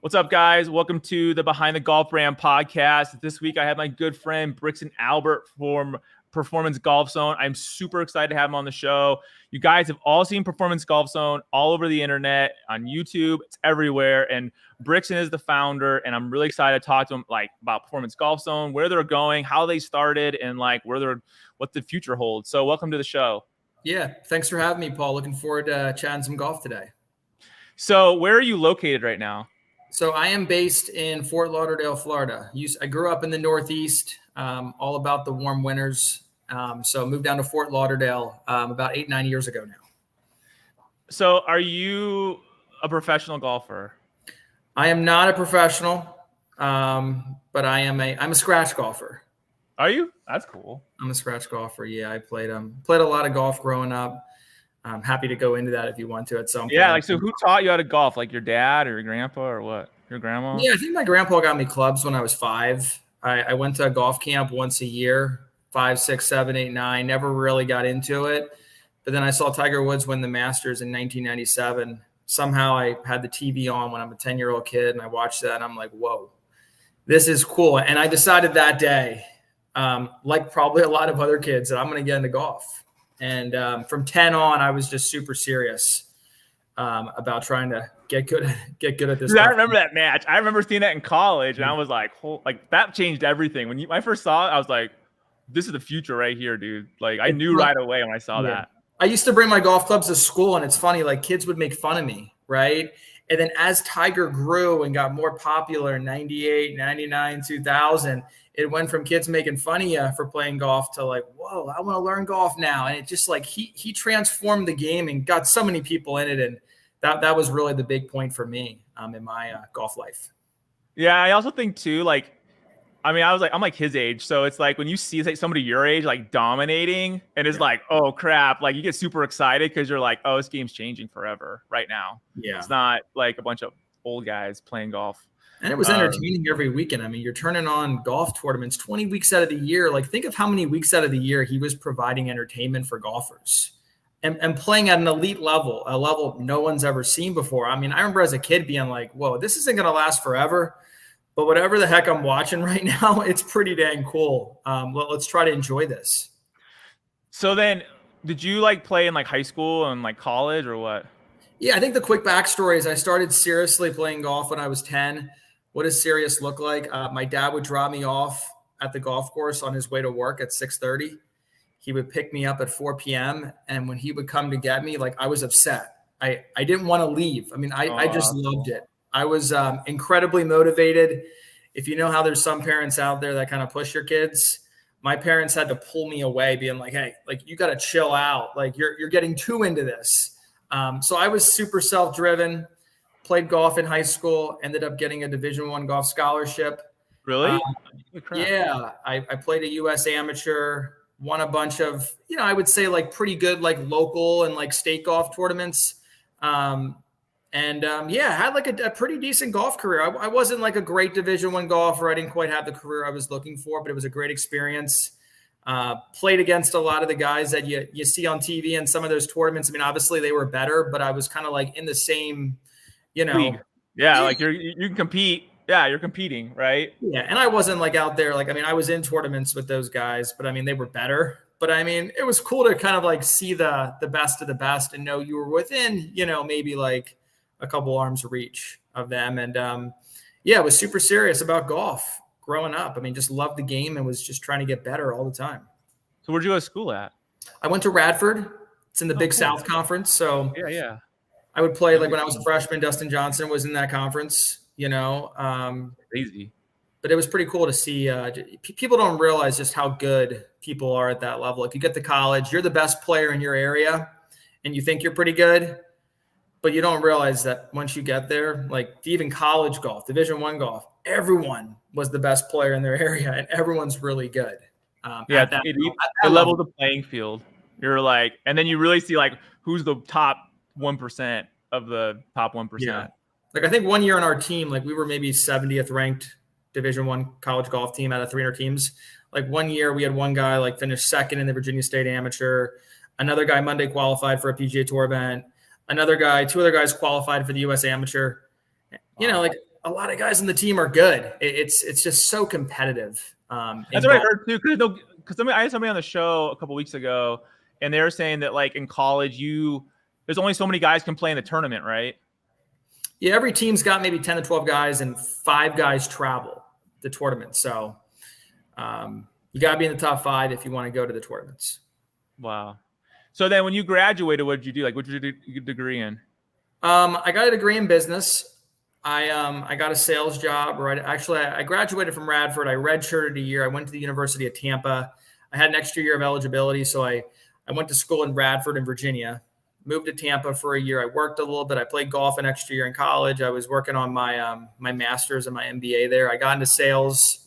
What's up, guys? Welcome to the Behind the Golf Brand podcast. This week, I have my good friend Brixton Albert from Performance Golf Zone. I'm super excited to have him on the show. You guys have all seen Performance Golf Zone all over the internet, on YouTube. It's everywhere. And Brixton is the founder, and I'm really excited to talk to him about Performance Golf Zone, where they're going, how they started, and what the future holds. So, welcome to the show. Yeah, thanks for having me, Paul. Looking forward to chatting some golf today. So, where are you located right now? So I am based in Fort Lauderdale, Florida. I grew up in the Northeast, all about the warm winters. So I moved down to Fort Lauderdale about 8-9 years ago now. So are you a professional golfer? I am not a professional, but I'm a scratch golfer. Are you? That's cool. I'm a scratch golfer. Yeah, I played a lot of golf growing up. I'm happy to go into that if you want to at some point. Yeah, so who taught you how to golf? Like your dad or your grandpa or what? Your grandma? Yeah, I think my grandpa got me clubs when I was 5. I went to a golf camp once a year, 5, 6, 7, 8, 9. Never really got into it. But then I saw Tiger Woods win the Masters in 1997. Somehow I had the TV on when I'm a 10-year-old kid, and I watched that, and I'm like, whoa, this is cool. And I decided that day, like probably a lot of other kids, that I'm going to get into golf. And from 10 on, I was just super serious about trying to get good at this. Dude, I remember that match. I remember seeing that in college, and I was like, that changed everything. When I first saw it, I was like, this is the future right here, dude. Like, I knew right away when I saw that. I used to bring my golf clubs to school, and it's funny, like kids would make fun of me, right? And then as Tiger grew and got more popular in 98, 99, 2000, it went from kids making fun of you for playing golf to like, whoa, I want to learn golf now. And it just like he transformed the game and got so many people in it. And that was really the big point for me in my golf life. Yeah, I also think too, I'm like his age. So it's like when you see somebody your age like dominating and it's like, oh crap, like you get super excited because you're like, oh, this game's changing forever right now. Yeah. It's not like a bunch of old guys playing golf. And it was entertaining every weekend. I mean, you're turning on golf tournaments 20 weeks out of the year. Like, think of how many weeks out of the year he was providing entertainment for golfers and playing at an elite level, a level no one's ever seen before. I mean, I remember as a kid being like, whoa, this isn't going to last forever. But whatever the heck I'm watching right now, it's pretty dang cool. Let's try to enjoy this. So then, did you play in high school and college or what? Yeah, I think the quick backstory is I started seriously playing golf when I was 10. What does serious look like? My dad would drop me off at the golf course on his way to work at 6:30. He would pick me up at 4 p.m. And when he would come to get me, I was upset. I didn't want to leave. I mean, I just loved it. I was incredibly motivated. If you know how there's some parents out there that kind of push your kids, my parents had to pull me away being like, hey, you got to chill out. You're getting too into this. So I was super self-driven. Played golf in high school, ended up getting a Division I golf scholarship. Really? Yeah. I played a U.S. amateur, won a bunch of, I would say pretty good, local and state golf tournaments. Had a pretty decent golf career. I wasn't a great Division I golfer. I didn't quite have the career I was looking for, but it was a great experience. Played against a lot of the guys that you see on TV and some of those tournaments. I mean, obviously they were better, but I was kind of in the same, league. Yeah, you can compete. Yeah, you're competing, right? Yeah, and I wasn't out there. I was in tournaments with those guys, but I mean, they were better. But I mean, it was cool to kind of see the best of the best and know you were within, maybe a couple arms reach of them. And I was super serious about golf growing up. I mean, just loved the game and was just trying to get better all the time. So where'd you go to school at? I went to Radford. It's in the Big South Conference. So yeah. I would play when I was a freshman. Dustin Johnson was in that conference, Crazy. But it was pretty cool to see. People don't realize just how good people are at that level. If you get to college, you're the best player in your area and you think you're pretty good, but you don't realize that once you get there, even college golf, Division I golf, everyone was the best player in their area and everyone's really good. It leveled the playing field. You're and then you really see who's the top 1% of the top 1%. Yeah. I think one year on our team, we were maybe 70th ranked Division I college golf team out of 300 teams. One year we had one guy finish second in the Virginia State Amateur. Another guy Monday qualified for a PGA Tour event. Two other guys qualified for the U.S. Amateur. a lot of guys on the team are good. It's just so competitive. That's what I heard too. Because I had somebody on the show a couple weeks ago, and they were saying that like in college, there's only so many guys can play in the tournament, right? Yeah, every team's got maybe 10 to 12 guys, and 5 guys travel the tournament. So you got to be in the top 5 if you want to go to the tournaments. Wow. So then when you graduated, what did you do? Like, what did you do your degree in? I got a degree in business. I got a sales job. Right. Actually, I graduated from Radford. I redshirted a year. I went to the University of Tampa. I had an extra year of eligibility. So I went to school in Radford in Virginia, moved to Tampa for a year. I worked a little bit. I played golf an extra year in college. I was working on my master's and my MBA there. I got into sales.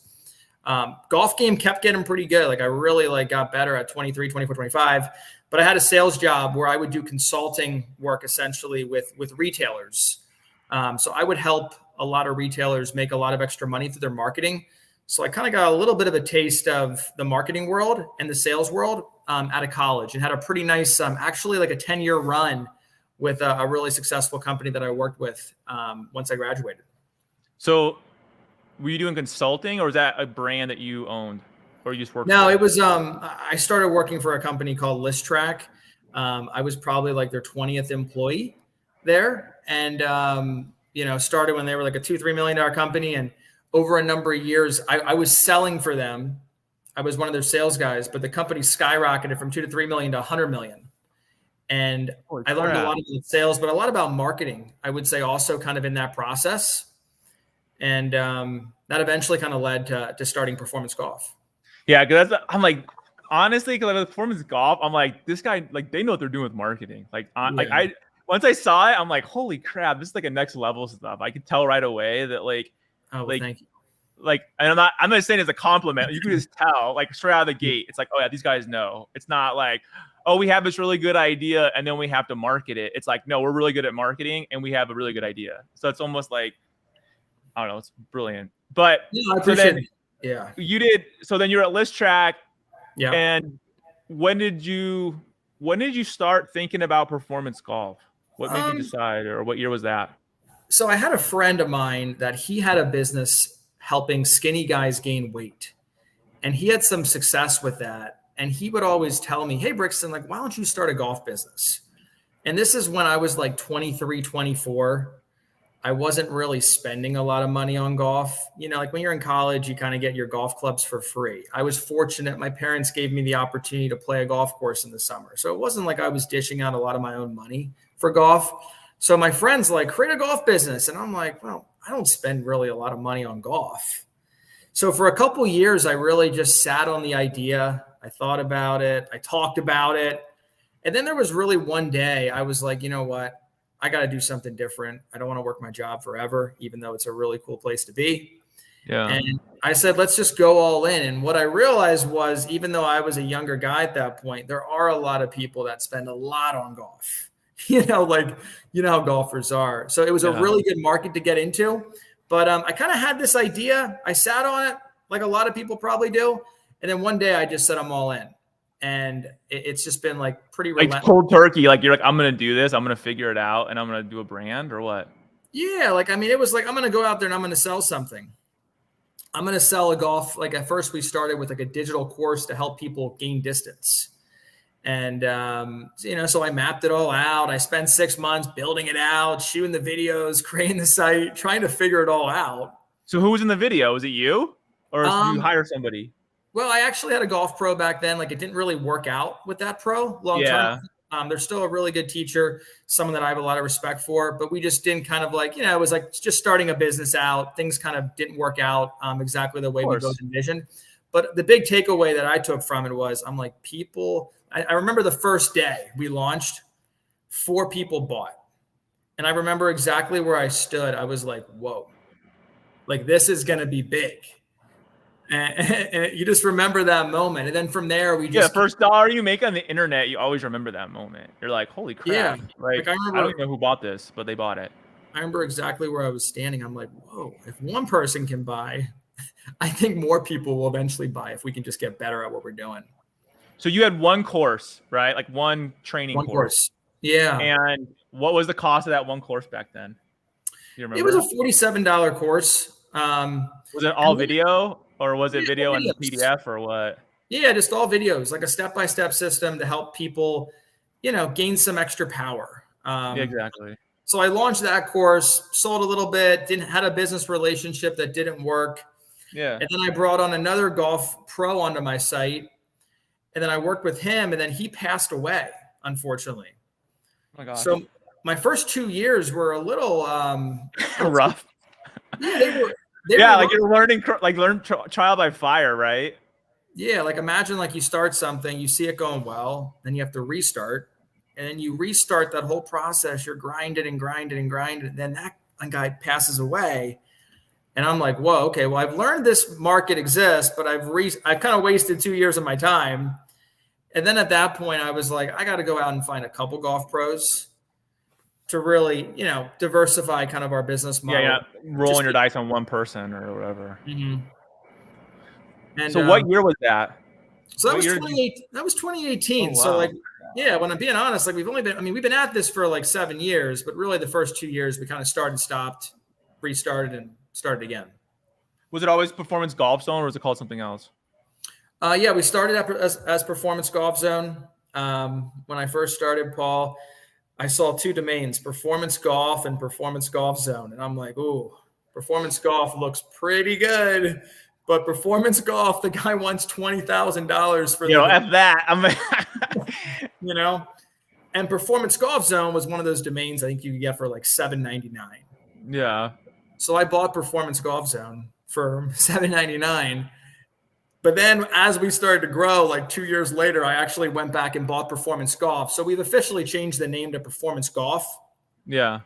Golf game kept getting pretty good. Like I really got better at 23, 24, 25. But I had a sales job where I would do consulting work essentially with retailers. So I would help a lot of retailers make a lot of extra money through their marketing. So I kind of got a little bit of a taste of the marketing world and the sales world out of college, and had a pretty nice, actually like a 10-year run with a really successful company that I worked with once I graduated. So were you doing consulting, or was that a brand that you owned, or you just worked? No, it was, I started working for a company called List Track. I was probably like their 20th employee there. And, started when they were like a $2-3 million company. And over a number of years, I was selling for them. I was one of their sales guys, but the company skyrocketed from $2 to $3 million to $100 million. And I learned a lot about sales, but a lot about marketing, I would say also kind of in that process. And that eventually kind of led to starting Performance Golf. Yeah, because I'm like, honestly, because with Performance Golf, I'm like, this guy, like, they know what they're doing with marketing. Once I saw it, I'm like, holy crap, this is like a next level stuff. I could tell right away that Thank you. Like, and I'm not saying it's a compliment. You can just tell, like, straight out of the gate. It's like, oh yeah, these guys know. It's not like, oh, we have this really good idea and then we have to market it. It's like, no, we're really good at marketing and we have a really good idea. So it's almost like, I don't know, it's brilliant. But I appreciate it. Yeah. You did. So then you're at List Track. Yeah. And when did you start thinking about Performance Golf? What made you decide, or what year was that? So I had a friend of mine that he had a business helping skinny guys gain weight, and he had some success with that. And he would always tell me, hey, Brixton, like, why don't you start a golf business? And this is when I was like 23, 24. I wasn't really spending a lot of money on golf. Like when you're in college, you kind of get your golf clubs for free. I was fortunate. My parents gave me the opportunity to play a golf course in the summer. So it wasn't like I was dishing out a lot of my own money for golf. So my friends like, create a golf business. And I'm like, well, I don't spend really a lot of money on golf. So for a couple of years, I really just sat on the idea. I thought about it. I talked about it. And then there was really one day I was like, you know what? I got to do something different. I don't want to work my job forever, even though it's a really cool place to be. Yeah. And I said, let's just go all in. And what I realized was, even though I was a younger guy at that point, there are a lot of people that spend a lot on golf. How golfers are. So it was a really good market to get into. But I kind of had this idea. I sat on it like a lot of people probably do. And then one day I just said, I'm all in. And it's just been like pretty relentless. Like cold turkey. Like you're like, I'm going to do this. I'm going to figure it out. And I'm going to do a brand, or what? Yeah. It was like, I'm going to go out there and I'm going to sell something. I'm going to sell a golf. Like at first we started with like a digital course to help people gain distance. And, so I mapped it all out. I spent 6 months building it out, shooting the videos, creating the site, trying to figure it all out. So who was in the video? Was it you, or did you hire somebody? Well, I actually had a golf pro back then. Like it didn't really work out with that pro long term. They're still a really good teacher, someone that I have a lot of respect for, but we just didn't kind of like, it was like just starting a business out. Things kind of didn't work out exactly the way we both envisioned. But the big takeaway that I took from it was, I'm like, I remember the first day we launched, 4 people bought. And I remember exactly where I stood. I was like, whoa, like this is going to be big. And you just remember that moment. And then from there, we just. The first dollar you make on the internet, you always remember that moment. You're like, holy crap. Yeah. Like I don't even know who bought this, but they bought it. I remember exactly where I was standing. I'm like, whoa, if one person can buy, I think more people will eventually buy if we can just get better at what we're doing. So you had one course, right? Like one training course. Yeah. And what was the cost of that one course back then? You remember? It was a $47 course. Was it all video, or was it video and videos. PDF, or what? Yeah, just all videos, like a step-by-step system to help people, gain some extra power. Yeah, exactly. So I launched that course, sold a little bit, had a business relationship that didn't work. Yeah. And then I brought on another golf pro onto my site. And then I worked with him, and then he passed away, unfortunately. Oh my gosh. So my first 2 years were a little rough. Yeah, they were like you're learning, learn trial by fire, right? Yeah, like imagine like you start something, you see it going well, then you have to restart, and then you restart that whole process. You're grinding and grinding and grinding. Then that guy passes away, and I'm like, whoa, okay, well I've learned this market exists, but I've kind of wasted 2 years of my time. And then at that point, I was like, I got to go out and find a couple golf pros to really, diversify kind of our business model. Yeah, rolling your dice on one person or whatever. Mm-hmm. And so what year was that? So that was 2018. Oh, wow. So like, yeah, when I'm being honest, like we've been at this for like 7 years, but really the first 2 years we kind of started, stopped, restarted, and started again. Was it always Performance Golf Zone, or was it called something else? Yeah, we started as Performance Golf Zone. When I first started, Paul, I saw 2 domains, Performance Golf and Performance Golf Zone. And I'm like, ooh, Performance Golf looks pretty good. But Performance Golf, the guy wants $20,000 for F that. And Performance Golf Zone was one of those domains I think you could get for like $7.99. Yeah. So I bought Performance Golf Zone for $7.99. But then as we started to grow, like 2 years later, I actually went back and bought Performance Golf. So we've officially changed the name to Performance Golf. Yeah.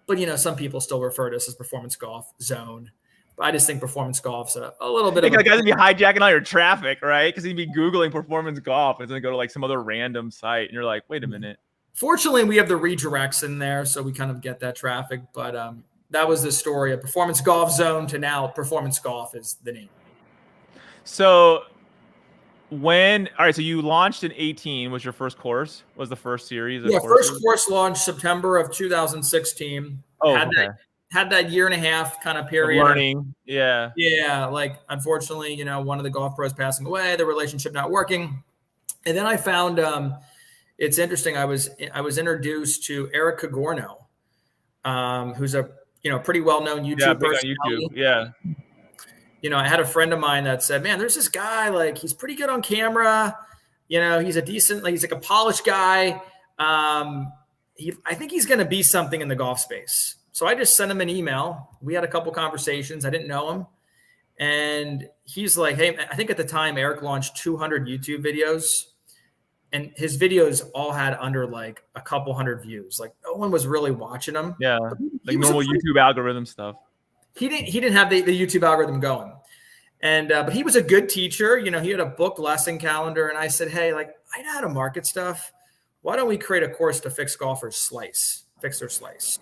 But, some people still refer to us as Performance Golf Zone. But I just think Performance Golf's a little bit of a... guys would be hijacking all your traffic, right? Because he'd be Googling Performance Golf and it's going to go to like some other random site. And you're like, wait a minute. Fortunately, we have the redirects in there, so we kind of get that traffic. But that was the story of Performance Golf Zone to now Performance Golf is the name. So so you launched in 18 was your first course, was the first series of courses? First course launched September of 2016. Had that year and a half kind of period. Learning. Yeah. Yeah. Like, unfortunately, one of the golf pros passing away, the relationship not working. And then I found, it's interesting. I was introduced to Eric Cagorno, who's a, pretty well-known YouTube person. Yeah. I had a friend of mine that said, man, there's this guy, like, he's pretty good on camera. He's he's like a polished guy. I think he's going to be something in the golf space. So I just sent him an email. We had a couple conversations. I didn't know him. And he's like, hey, I think at the time Eric launched 200 YouTube videos. And his videos all had under like a couple hundred views. Like no one was really watching them. Yeah, like normal YouTube algorithm stuff. He didn't have the YouTube algorithm going. And but he was a good teacher. He had a book lesson calendar. And I said, hey, like I know how to market stuff. Why don't we create a course to fix golfers' fix their slice?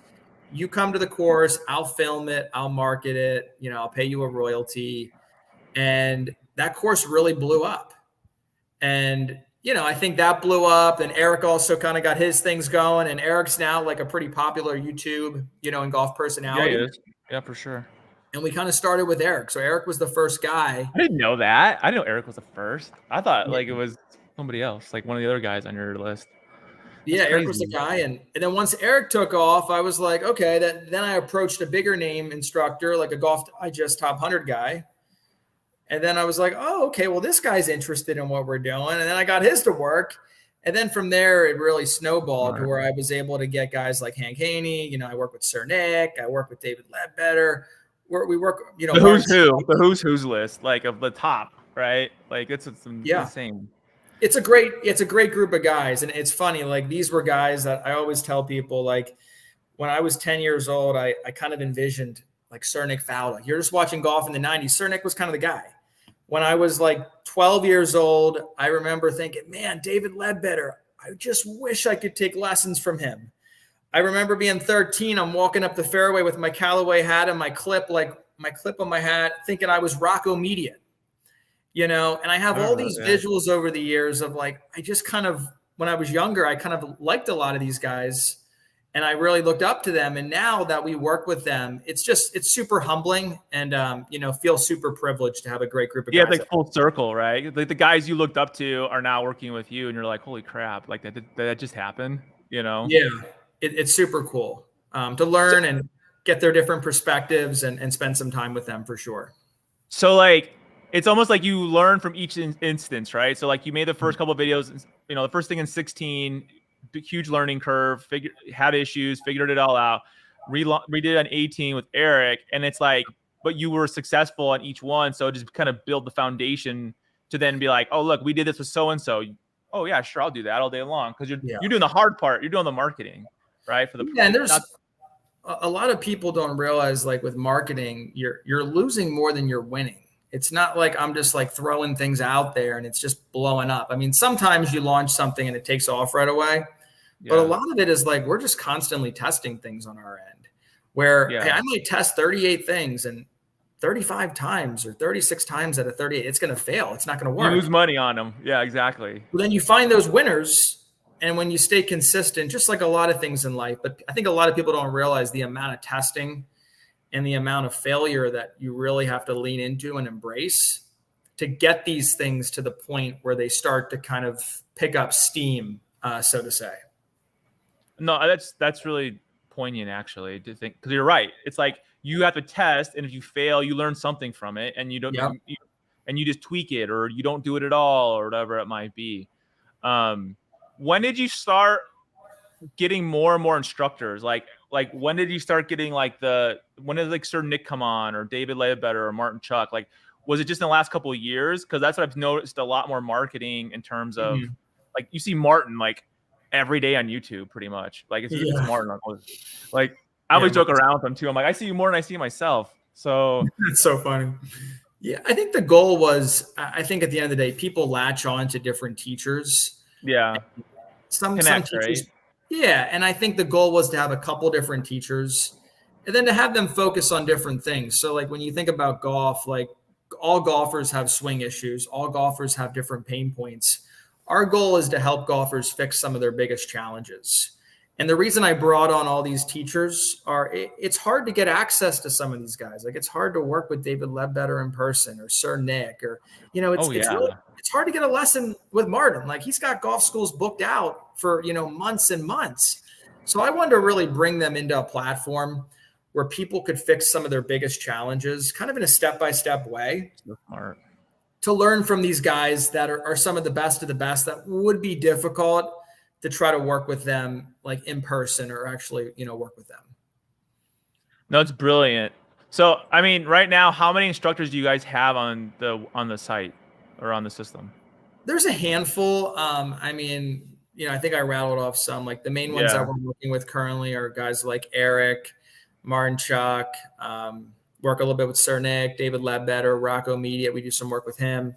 You come to the course, I'll film it, I'll market it, I'll pay you a royalty. And that course really blew up. And, I think that blew up. And Eric also kind of got his things going. And Eric's now like a pretty popular YouTube, and golf personality. Yeah, he is. Yeah, for sure. And we kind of started with Eric. So Eric was the first guy. I didn't know that. I didn't know Eric was the first. I thought like it was somebody else, like one of the other guys on your list. Yeah, Eric was the guy. And then once Eric took off, I was like, okay, then I approached a bigger name instructor, like a Golf Digest Top 100 guy. And then I was like, oh, okay, well, this guy's interested in what we're doing. And then I got his to work. And then from there, it really snowballed to where I was able to get guys like Haney. I work with Sir Nick. I work with David Leadbetter. We work, the who's who's list, like of the top, right? Like it's insane. It's a great group of guys. And it's funny, like these were guys that I always tell people, like when I was 10 years old, I kind of envisioned like Sir Nick Faldo. You're just watching golf in the 90s. Sir Nick was kind of the guy. When I was like 12 years old, I remember thinking, man, David Leadbetter, I just wish I could take lessons from him. I remember being 13, I'm walking up the fairway with my Callaway hat and my clip on my hat, thinking I was Rocco Mediate. And I have all these visuals over the years of like, I just kind of, when I was younger, I kind of liked a lot of these guys. And I really looked up to them. And now that we work with them, it's super humbling and, feel super privileged to have a great group of guys. Yeah, like full circle, right? Like the guys you looked up to are now working with you and you're like, holy crap, like that just happened, Yeah, it's super cool to learn and get their different perspectives and spend some time with them for sure. So like, it's almost like you learn from each instance, right? So like you made the first couple of videos, the first thing in 16, huge learning curve, had issues, figured it all out, redid on 18 with Eric. And it's like, but you were successful on each one. So just kind of build the foundation to then be like, oh, look, we did this with so-and-so. Oh yeah, sure. I'll do that all day long. Cause you're doing the hard part. You're doing the marketing, right? And there's a lot of people don't realize, like with marketing, you're losing more than you're winning. It's not like I'm just like throwing things out there and it's just blowing up. I mean, sometimes you launch something and it takes off right away, but a lot of it is like, we're just constantly testing things on our end where hey, I might test 38 things and 35 times or 36 times out of 38, it's going to fail. It's not going to work. You lose money on them. Yeah, exactly. Well, then you find those winners. And when you stay consistent, just like a lot of things in life, but I think a lot of people don't realize the amount of testing and the amount of failure that you really have to lean into and embrace to get these things to the point where they start to kind of pick up steam, so to say. No, that's really poignant, actually, to think, because you're right. It's like you have to test, and if you fail, you learn something from it, and you don't, and you just tweak it, or you don't do it at all, or whatever it might be. When did you start getting more and more instructors? Like when did you start getting when did like Sir Nick come on, or David Leadbetter, or Martin Chuck? Like, was it just in the last couple of years? Because that's what I've noticed, a lot more marketing in terms of like you see Martin like every day on YouTube, pretty much. Like it's Martin. Like I always joke around with him too. I'm like, I see you more than I see myself. So it's so funny. Yeah, I think the goal was, I think at the end of the day, people latch on to different teachers. Yeah. Some teachers. Right? Yeah. And I think the goal was to have a couple different teachers and then to have them focus on different things. So like when you think about golf, like all golfers have swing issues. All golfers have different pain points. Our goal is to help golfers fix some of their biggest challenges. And the reason I brought on all these teachers it's hard to get access to some of these guys. Like it's hard to work with David Leadbetter in person or Sir Nick, or, it's hard to get a lesson with Martin. Like he's got golf schools booked out for, months and months. So I wanted to really bring them into a platform where people could fix some of their biggest challenges kind of in a step-by-step way. So smart. To learn from these guys that are some of the best of the best that would be difficult to try to work with them like in person or actually, work with them. No, it's brilliant. So, I mean, right now, how many instructors do you guys have on the site or on the system? There's a handful. I think I rattled off some, like the main ones that we're working with currently are guys like Eric, Martin Chuck, work a little bit with Sir Nick, David Leadbetter, Rocco Media. We do some work with him.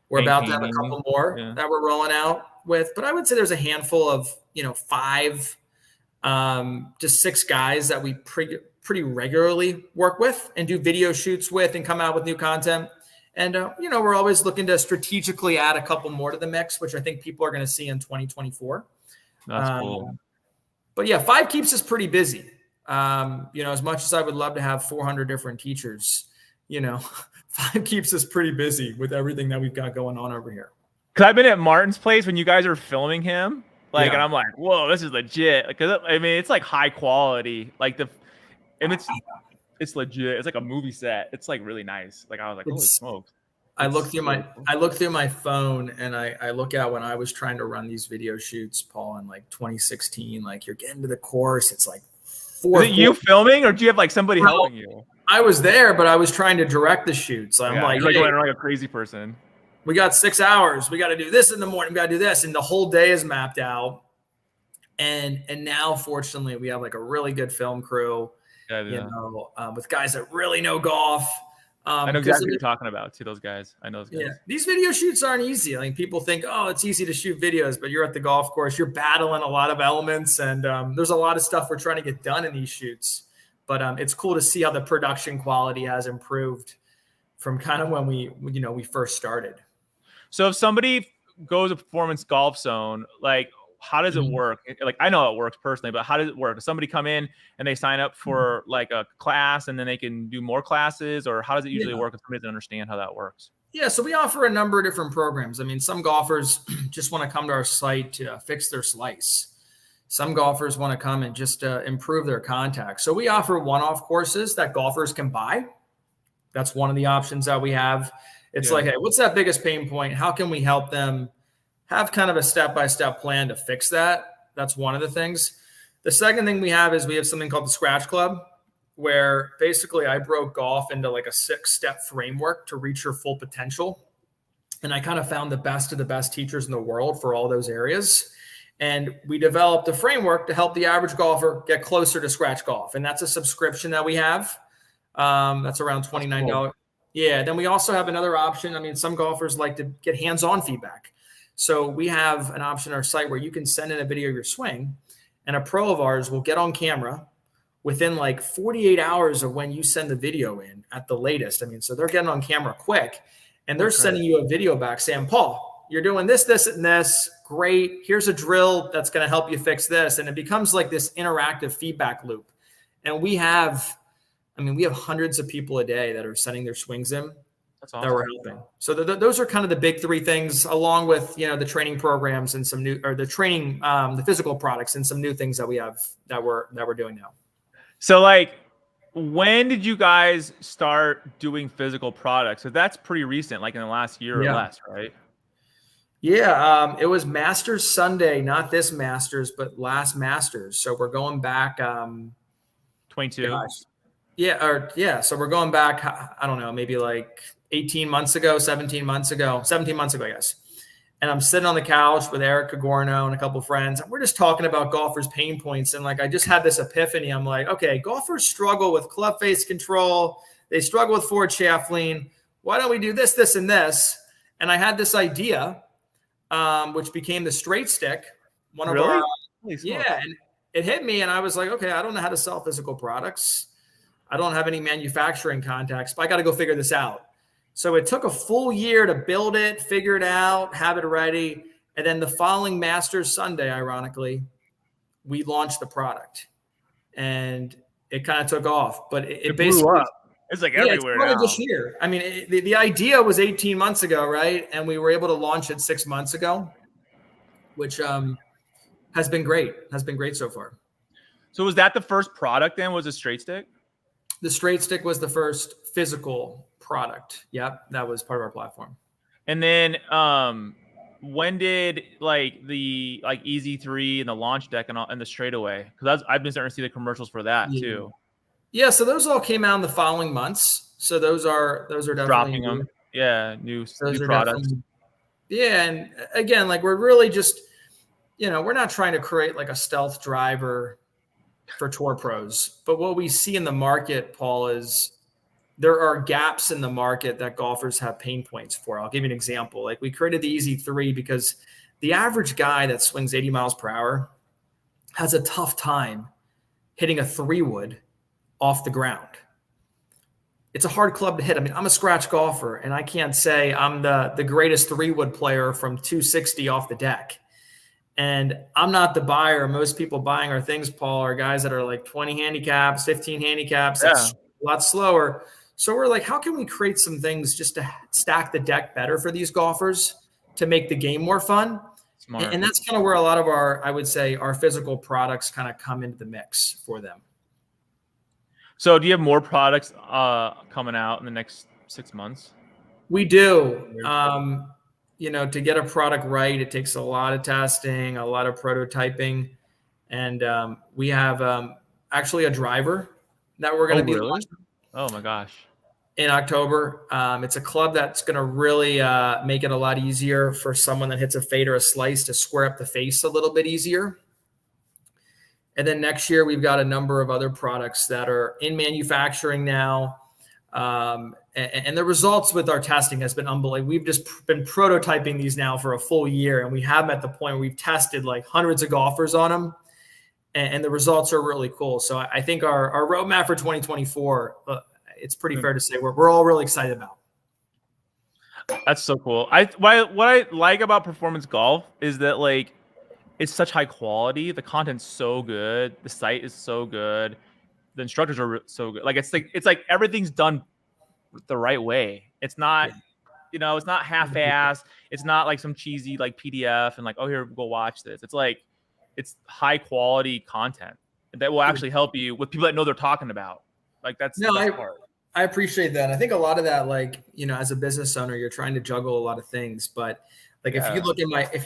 We're about to have a couple more that we're rolling out with, but I would say there's a handful of, 5 to 6 guys that we pretty regularly work with and do video shoots with and come out with new content. And, we're always looking to strategically add a couple more to the mix, which I think people are going to see in 2024. That's cool. But yeah, 5 keeps us pretty busy. As much as I would love to have 400 different teachers, 5 keeps us pretty busy with everything that we've got going on over here. Cause I've been at Martin's place when you guys are filming him, and I'm like, whoa, this is legit. Cause it's like high quality, it's legit. It's like a movie set. It's like really nice. Like I was like, holy smokes. I look through my phone and I look at when I was trying to run these video shoots, Paul, in like 2016. Like you're getting to the course, it's like 4. Is it you filming, or do you have like somebody helping you? I was there, but I was trying to direct the shoots. I'm like going like a crazy person. We got 6 hours. We got to do this in the morning. We got to do this. And the whole day is mapped out. And now, fortunately, we have like a really good film crew, with guys that really know golf. I know exactly what you're talking about too. Those guys. I know those guys. Yeah. These video shoots aren't easy. Like people think, oh, it's easy to shoot videos, but you're at the golf course, you're battling a lot of elements. And there's a lot of stuff we're trying to get done in these shoots. But it's cool to see how the production quality has improved from kind of when we first started. So if somebody goes to Performance Golf Zone, like how does it work? Like, I know how it works personally, but how does it work? Does somebody come in and they sign up for like a class and then they can do more classes, or how does it usually work if somebody doesn't understand how that works? Yeah, so we offer a number of different programs. I mean, some golfers just want to come to our site to fix their slice. Some golfers want to come and just improve their contact. So we offer one-off courses that golfers can buy. That's one of the options that we have. It's like, hey, what's that biggest pain point? How can we help them have kind of a step-by-step plan to fix that? That's one of the things. The second thing we have is we have something called the Scratch Club, where basically I broke golf into like a 6-step framework to reach your full potential. And I kind of found the best of the best teachers in the world for all those areas. And we developed a framework to help the average golfer get closer to scratch golf. And that's a subscription that we have. That's around $29. Cool. Yeah. Then we also have another option. I mean, some golfers like to get hands-on feedback. So we have an option on our site where you can send in a video of your swing, and a pro of ours will get on camera within like 48 hours of when you send the video in at the latest. I mean, so they're getting on camera quick, and they're sending you a video back saying, Paul, you're doing this, this, and this. Great. Here's a drill that's going to help you fix this. And it becomes like this interactive feedback loop. And we have hundreds of people a day that are sending their swings in. That's awesome. That we're helping. So those are kind of the big three things, along with, the training programs and some new, or the training, the physical products and some new things that we have that we're doing now. So like, when did you guys start doing physical products? So that's pretty recent, like in the last year or less, right? Yeah. It was Masters Sunday, not this Masters, but last Masters. So we're going back, 22. Gosh. Yeah. So we're going back, I don't know, maybe like 17 months ago, I guess. And I'm sitting on the couch with Eric Cagorno and a couple of friends, and we're just talking about golfers' pain points. And like, I just had this epiphany. I'm like, okay, golfers struggle with club face control. They struggle with forward shaft lean. Why don't we do this, this, and this? And I had this idea, which became the straight stick. One of our, and it hit me. And I was like, okay, I don't know how to sell physical products. I don't have any manufacturing contacts, but I got to go figure this out. So it took a full year to build it, figure it out, have it ready. And then the following Masters Sunday, ironically, we launched the product, and it kind of took off, but it basically blew up. It's like everywhere now. This year. I mean, the idea was 18 months ago, right? And we were able to launch it 6 months ago, which has been great. Has been great so far. So was that the first product then? Was a straight stick? The straight stick was the first physical product. Yep, that was part of our platform. And then when did like the Easy 3 and the launch deck and the straightaway? Because I've been starting to see the commercials for that too. Yeah, so those all came out in the following months. So those are definitely dropping them. Yeah, new products. Yeah, and again, like we're really just, we're not trying to create like a stealth driver for tour pros. But what we see in the market, Paul, is there are gaps in the market that golfers have pain points for. I'll give you an example. Like we created the Easy 3 because the average guy that swings 80 miles per hour has a tough time hitting a 3-wood off the ground. It's a hard club to hit. I mean, I'm a scratch golfer, and I can't say I'm the greatest 3-wood player from 260 off the deck. And I'm not the buyer. Most people buying our things, Paul, are guys that are like 20 handicaps, 15 handicaps. Yeah. That's a lot slower. So we're like, how can we create some things just to stack the deck better for these golfers to make the game more fun? Smart. And that's kind of where a lot of our physical products kind of come into the mix for them. So do you have more products coming out in the next 6 months? We do. To get a product right, it takes a lot of testing, a lot of prototyping. And we have actually a driver that we're going to be launching. Oh my gosh. In October. It's a club that's going to really make it a lot easier for someone that hits a fade or a slice to square up the face a little bit easier. And then next year, we've got a number of other products that are in manufacturing now. And the results with our testing has been unbelievable. We've just been prototyping these now for a full year, and we have them at the point where we've tested like hundreds of golfers on them, and the results are really cool. So I think our roadmap for 2024, it's pretty fair to say we're all really excited about. That's so cool. What I like about performance golf is that like it's such high quality. The content's so good. The site is so good. The instructors are so good. Like it's like everything's done the right way. It's not, it's not half-assed. It's not like some cheesy like PDF and like, oh, here, go watch this. It's like it's high quality content that will actually help you with people that know they're talking about. Like that's the best part. I appreciate that. I think a lot of that, like, as a business owner, you're trying to juggle a lot of things. But like if you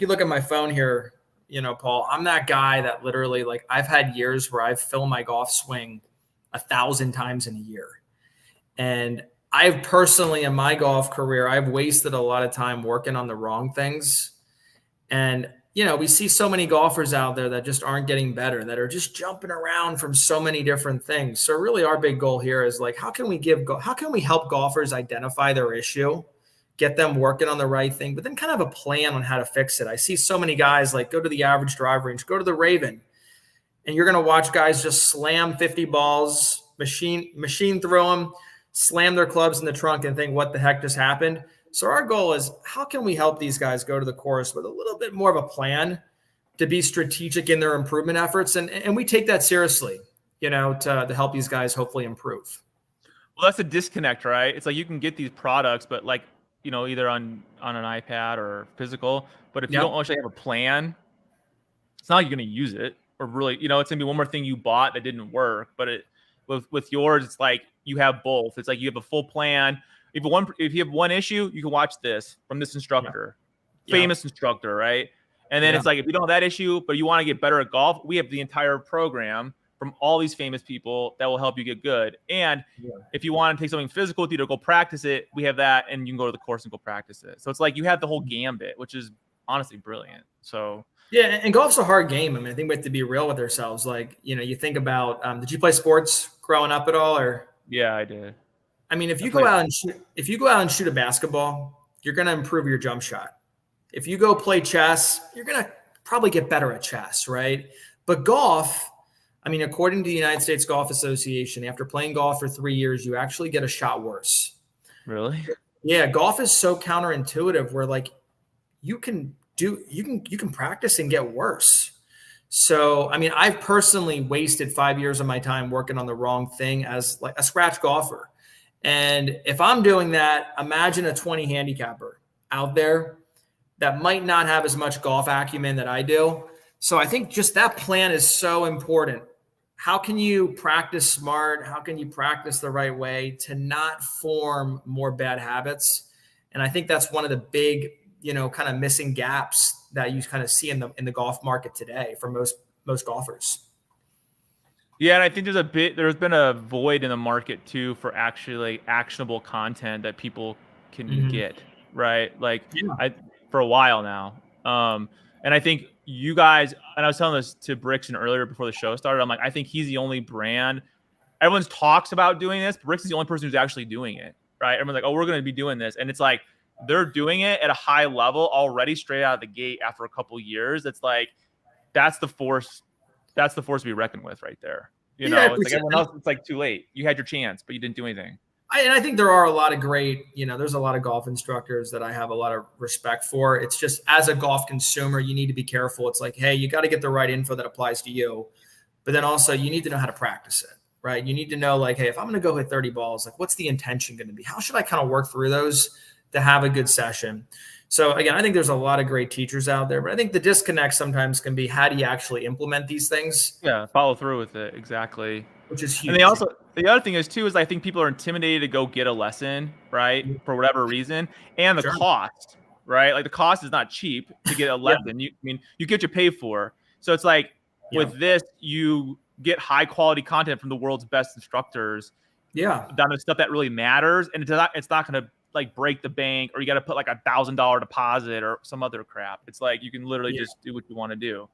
look at my phone here, Paul, I'm that guy that literally, like, I've had years where I've filmed my golf swing 1,000 times in a year. And I've personally, in my golf career, I've wasted a lot of time working on the wrong things. And, we see so many golfers out there that just aren't getting better, that are just jumping around from so many different things. So really our big goal here is like, how can we help golfers identify their issue, get them working on the right thing, but then kind of have a plan on how to fix it. I see so many guys like go to the average drive range, go to the Raven, and you're going to watch guys just slam 50 balls, machine throw them, slam their clubs in the trunk and think, what the heck just happened? So our goal is, how can we help these guys go to the course with a little bit more of a plan to be strategic in their improvement efforts? And we take that seriously, to help these guys hopefully improve. Well, that's a disconnect, right? It's like you can get these products, but like, either on an iPad or physical, but if you don't actually have a plan, it's not like you're going to use it, or really, it's going to be one more thing you bought that didn't work. But with yours, it's like you have both. It's like you have a full plan. If you have one issue, you can watch this from this instructor, famous instructor, right? And then it's like, if you don't have that issue, but you want to get better at golf, we have the entire program from all these famous people that will help you get good. And if you want to take something physical with you to go practice it, we have that, and you can go to the course and go practice it. So it's like you have the whole gambit, which is honestly brilliant. So yeah, and golf's a hard game. I mean, I think we have to be real with ourselves. Like, you think about, did you play sports growing up at all, or? Yeah, I did. I mean, if you go out and shoot a basketball, you're going to improve your jump shot. If you go play chess, you're going to probably get better at chess, right? But golf, I mean, according to the United States Golf Association, after playing golf for 3 years, you actually get a shot worse. Really? Yeah, golf is so counterintuitive where like you can practice and get worse. So, I mean, I've personally wasted 5 years of my time working on the wrong thing as like a scratch golfer. And if I'm doing that, imagine a 20 handicapper out there that might not have as much golf acumen that I do. So I think just that plan is so important. How can you practice smart? How can you practice the right way to not form more bad habits? And I think that's one of the big, kind of missing gaps that you kind of see in the golf market today for most golfers. Yeah, and I think there's been a void in the market too for actually actionable content that people can get, right? Like for a while now. And I think you guys, and I was telling this to Brixton earlier before the show started, I'm like, I think he's the only brand. Everyone talks about doing this, but Brixton's the only person who's actually doing it, right? Everyone's like, oh, we're going to be doing this. And it's like, they're doing it at a high level already straight out of the gate after a couple years. It's like, that's the force to be reckoned with right there. It's like everyone else, it's like too late. You had your chance, but you didn't do anything. I think there are a lot of great, there's a lot of golf instructors that I have a lot of respect for. It's just, as a golf consumer, you need to be careful. It's like, hey, you got to get the right info that applies to you. But then also you need to know how to practice it, right? You need to know, like, hey, if I'm going to go hit 30 balls, like, what's the intention going to be? How should I kind of work through those to have a good session? So again, I think there's a lot of great teachers out there, but I think the disconnect sometimes can be, how do you actually implement these things? Yeah, follow through with it. Exactly. Which is huge. And the other thing is I think people are intimidated to go get a lesson, right? For whatever reason. And the cost, right? Like the cost is not cheap to get a lesson. You get what you pay for. So it's like with this, you get high quality content from the world's best instructors. Yeah. Down to stuff that really matters. And it's not going to like break the bank, or you got to put like $1,000 deposit or some other crap. It's like you can literally just do what you want to do,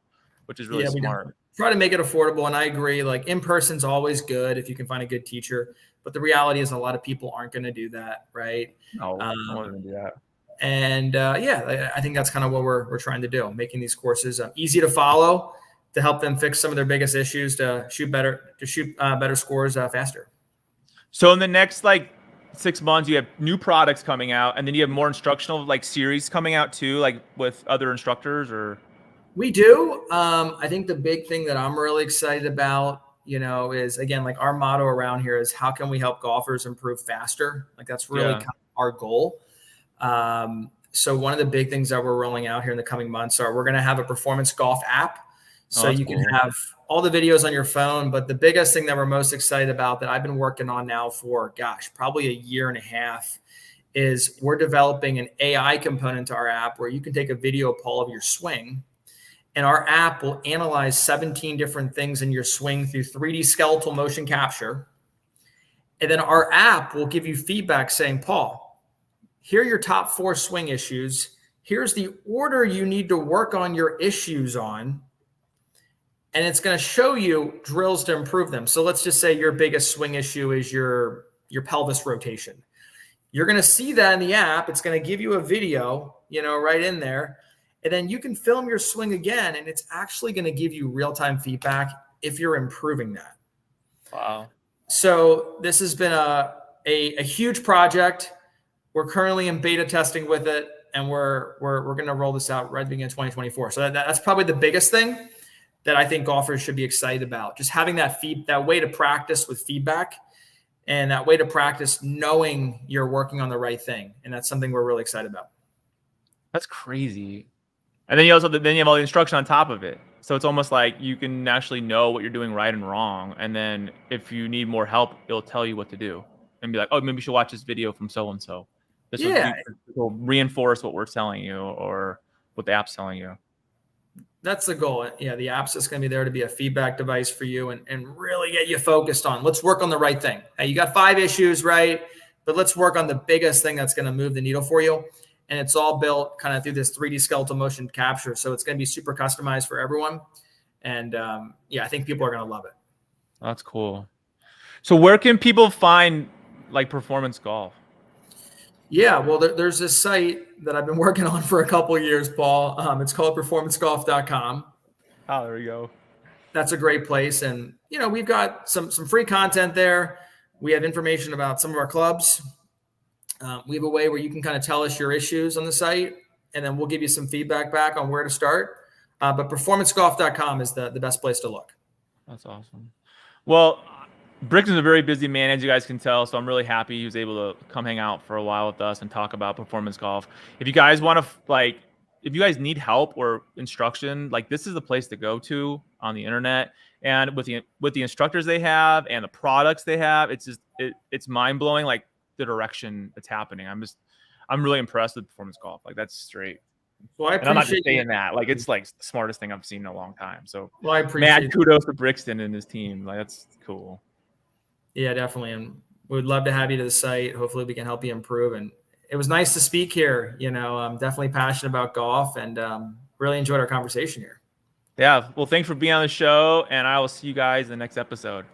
which is really smart. Try to make it affordable. And I agree, like in person's always good if you can find a good teacher. But the reality is a lot of people aren't going to do that, right? No, I want to do that. And I think that's kind of what we're trying to do, making these courses easy to follow, to help them fix some of their biggest issues, to shoot better scores faster. So in the next 6 months, you have new products coming out, and then you have more instructional series coming out too, like with other instructors, or We do. I think the big thing that I'm really excited about, is, again, like our motto around here is how can we help golfers improve faster? Like that's really kind of our goal. So one of the big things that we're rolling out here in the coming months we're going to have a performance golf app. So you can have all the videos on your phone. But the biggest thing that we're most excited about that I've been working on now for, probably a year and a half is we're developing an AI component to our app where you can take a video poll of your swing, and our app will analyze 17 different things in your swing through 3D skeletal motion capture. And then our app will give you feedback saying, Paul, here are your top 4 swing issues. Here's the order you need to work on your issues on. And it's going to show you drills to improve them. So let's just say your biggest swing issue is your pelvis rotation. You're going to see that in the app. It's going to give you a video, right in there. And then you can film your swing again, and it's actually going to give you real-time feedback if you're improving that. Wow. So this has been a huge project. We're currently in beta testing with it, and we're going to roll this out right at the beginning of 2024. So that's probably the biggest thing that I think golfers should be excited about. Just having that way to practice with feedback, and that way to practice knowing you're working on the right thing. And that's something we're really excited about. That's crazy. And then you have all the instruction on top of it. So it's almost like you can actually know what you're doing right and wrong. And then if you need more help, it'll tell you what to do and be like, oh, maybe you should watch this video from so-and-so. This will reinforce what we're telling you or what the app's telling you. That's the goal. Yeah, the app's just going to be there to be a feedback device for you and really get you focused on, let's work on the right thing. Hey, you got 5 issues, right? But let's work on the biggest thing that's going to move the needle for you. And it's all built kind of through this 3D skeletal motion capture. So it's going to be super customized for everyone. And I think people are going to love it. That's cool. So where can people find like performance golf? Yeah, well, there's this site that I've been working on for a couple of years, Paul. It's called performancegolf.com. Oh, there you go. That's a great place. And, we've got some free content there. We have information about some of our clubs. We have a way where you can kind of tell us your issues on the site, and then we'll give you some feedback back on where to start. But performancegolf.com is the best place to look. That's awesome. Well, Brixton's a very busy man, as you guys can tell, so I'm really happy he was able to come hang out for a while with us and talk about performance golf. If you guys want to, if you guys need help or instruction, this is the place to go to on the internet. And with the instructors they have and the products they have, it's mind blowing. The direction it's happening. I'm really impressed with performance golf. That's straight. Well, and I'm not just saying that. It's the smartest thing I've seen in a long time. So I appreciate mad kudos to Brixton and his team. That's cool. Yeah, definitely. And we'd love to have you to the site. Hopefully we can help you improve. And it was nice to speak here. I'm definitely passionate about golf and really enjoyed our conversation here. Yeah. Well, thanks for being on the show, and I will see you guys in the next episode.